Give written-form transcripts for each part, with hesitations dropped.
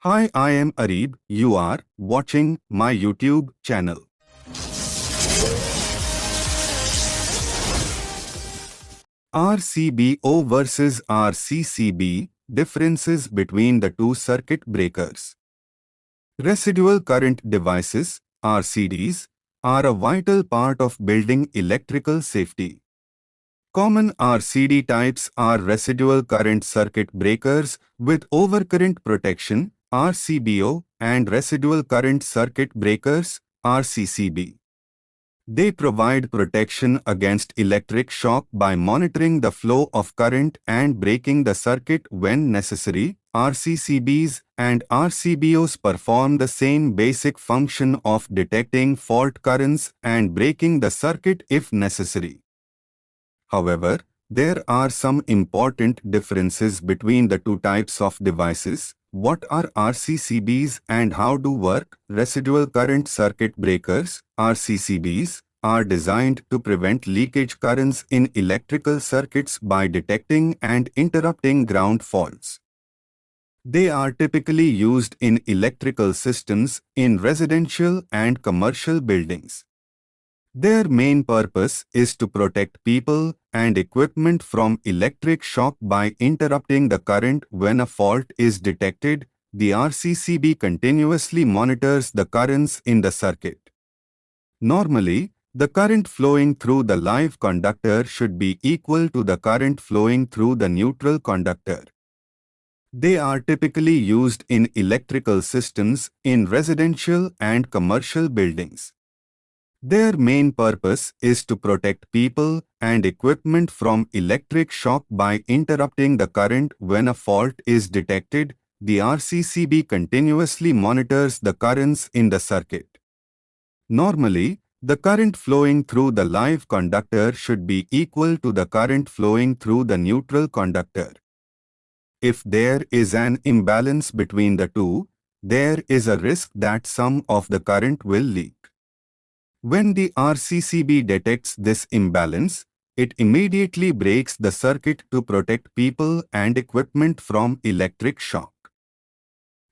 Hi, I am Arib. You are watching my YouTube channel. RCBO versus RCCB, differences between the two circuit breakers. Residual current devices, RCDs, are a vital part of building electrical safety. Common RCD types are residual current circuit breakers with overcurrent protection, RCBO, and residual current circuit breakers, RCCB. They provide protection against electric shock by monitoring the flow of current and breaking the circuit when necessary. RCCBs and RCBOs perform the same basic function of detecting fault currents and breaking the circuit if necessary. However, there are some important differences between the two types of devices. What are RCCBs and how do work? Residual current circuit breakers, RCCBs, are designed to prevent leakage currents in electrical circuits by detecting and interrupting ground faults. They are typically used in electrical systems in residential and commercial buildings. Their main purpose is to protect people and equipment from electric shock by interrupting the current when a fault is detected. The RCCB continuously monitors the currents in the circuit. Normally, the current flowing through the live conductor should be equal to the current flowing through the neutral conductor. They are typically used in electrical systems in residential and commercial buildings. Their main purpose is to protect people and equipment from electric shock by interrupting the current when a fault is detected. The RCCB continuously monitors the currents in the circuit. Normally, the current flowing through the live conductor should be equal to the current flowing through the neutral conductor. If there is an imbalance between the two, there is a risk that some of the current will leak. When the RCCB detects this imbalance, it immediately breaks the circuit to protect people and equipment from electric shock.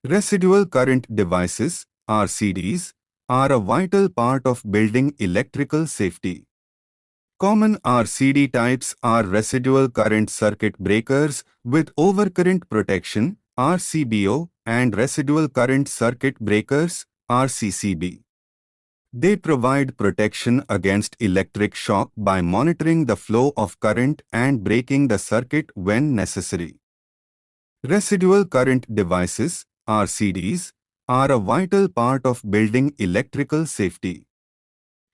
Residual current devices, RCDs, are a vital part of building electrical safety. Common RCD types are residual current circuit breakers with overcurrent protection, RCBO, and residual current circuit breakers, RCCB. They provide protection against electric shock by monitoring the flow of current and breaking the circuit when necessary. Residual current devices, RCDs, are a vital part of building electrical safety.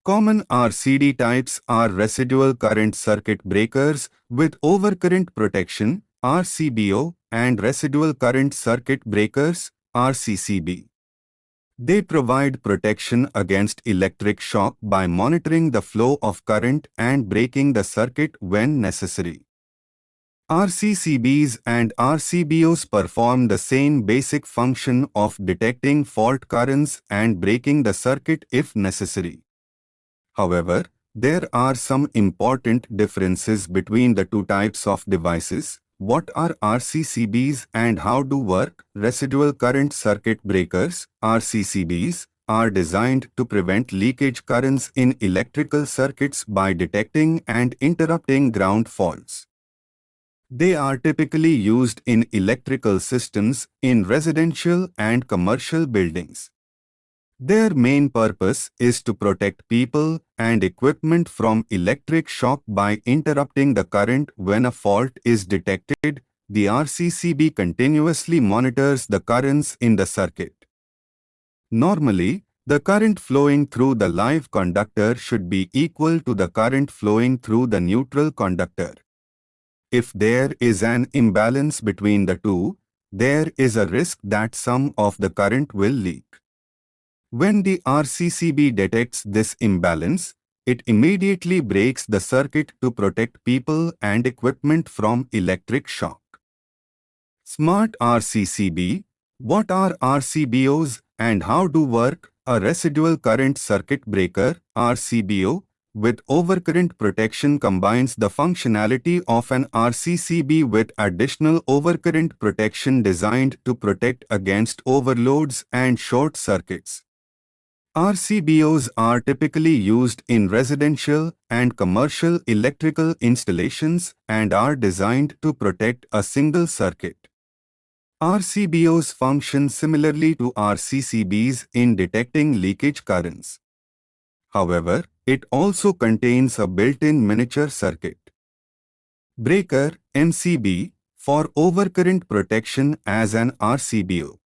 Common RCD types are residual current circuit breakers with overcurrent protection, RCBO, and residual current circuit breakers, RCCB. They provide protection against electric shock by monitoring the flow of current and breaking the circuit when necessary. RCCBs and RCBOs perform the same basic function of detecting fault currents and breaking the circuit if necessary. However, there are some important differences between the two types of devices. What are RCCBs and how do work? Residual current circuit breakers, RCCBs, are designed to prevent leakage currents in electrical circuits by detecting and interrupting ground faults. They are typically used in electrical systems in residential and commercial buildings. Their main purpose is to protect people and equipment from electric shock by interrupting the current when a fault is detected. The RCCB continuously monitors the currents in the circuit. Normally, the current flowing through the live conductor should be equal to the current flowing through the neutral conductor. If there is an imbalance between the two, there is a risk that some of the current will leak. When the RCCB detects this imbalance, it immediately breaks the circuit to protect people and equipment from electric shock. Smart RCCB. What are RCBOs and how do work? A residual current circuit breaker, RCBO, with overcurrent protection combines the functionality of an RCCB with additional overcurrent protection designed to protect against overloads and short circuits. RCBOs are typically used in residential and commercial electrical installations and are designed to protect a single circuit. RCBOs function similarly to RCCBs in detecting leakage currents. However, it also contains a built-in miniature circuit breaker (MCB) for overcurrent protection as an RCBO.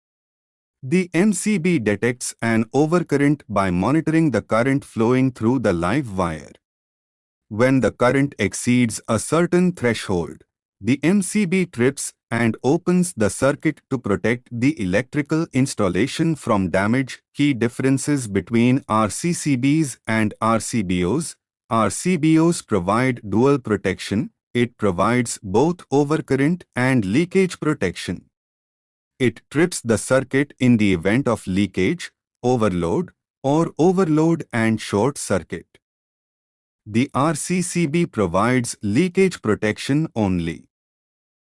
The MCB detects an overcurrent by monitoring the current flowing through the live wire. When the current exceeds a certain threshold, the MCB trips and opens the circuit to protect the electrical installation from damage. Key differences between RCCBs and RCBOs. RCBOs provide dual protection. It provides both overcurrent and leakage protection. It trips the circuit in the event of leakage, overload, or overload and short circuit. The RCCB provides leakage protection only.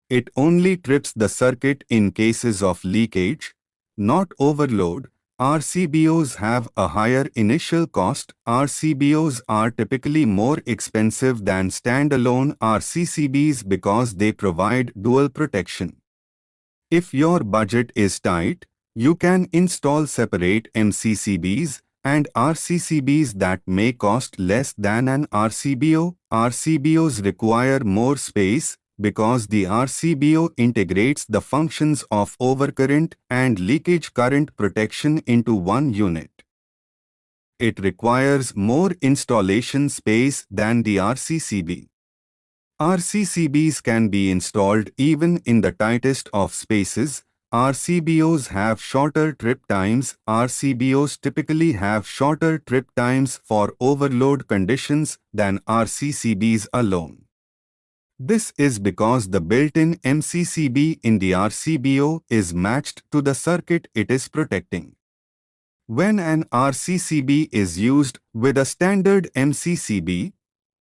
It only trips the circuit in cases of leakage, not overload. RCBOs have a higher initial cost. RCBOs are typically more expensive than standalone RCCBs because they provide dual protection. If your budget is tight, you can install separate MCCBs and RCCBs that may cost less than an RCBO. RCBOs require more space because the RCBO integrates the functions of overcurrent and leakage current protection into one unit. It requires more installation space than the RCCB. RCCBs can be installed even in the tightest of spaces. RCBOs have shorter trip times. RCBOs typically have shorter trip times for overload conditions than RCCBs alone. This is because the built-in MCCB in the RCBO is matched to the circuit it is protecting. When an RCCB is used with a standard MCCB,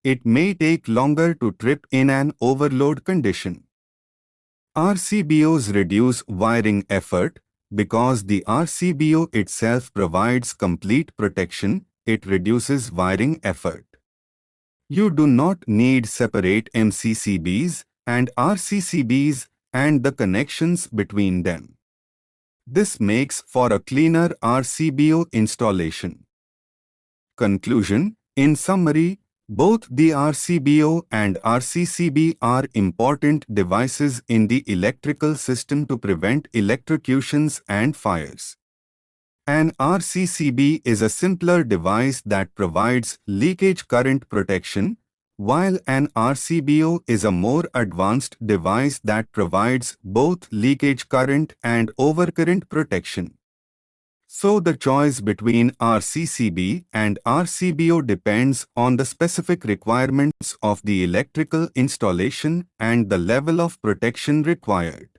it may take longer to trip in an overload condition. RCBOs reduce wiring effort because the RCBO itself provides complete protection. It reduces wiring effort. You do not need separate MCCBs and RCCBs and the connections between them. This makes for a cleaner RCBO installation. Conclusion: in summary, both the RCBO and RCCB are important devices in the electrical system to prevent electrocutions and fires. An RCCB is a simpler device that provides leakage current protection, while an RCBO is a more advanced device that provides both leakage current and overcurrent protection. So the choice between RCCB and RCBO depends on the specific requirements of the electrical installation and the level of protection required.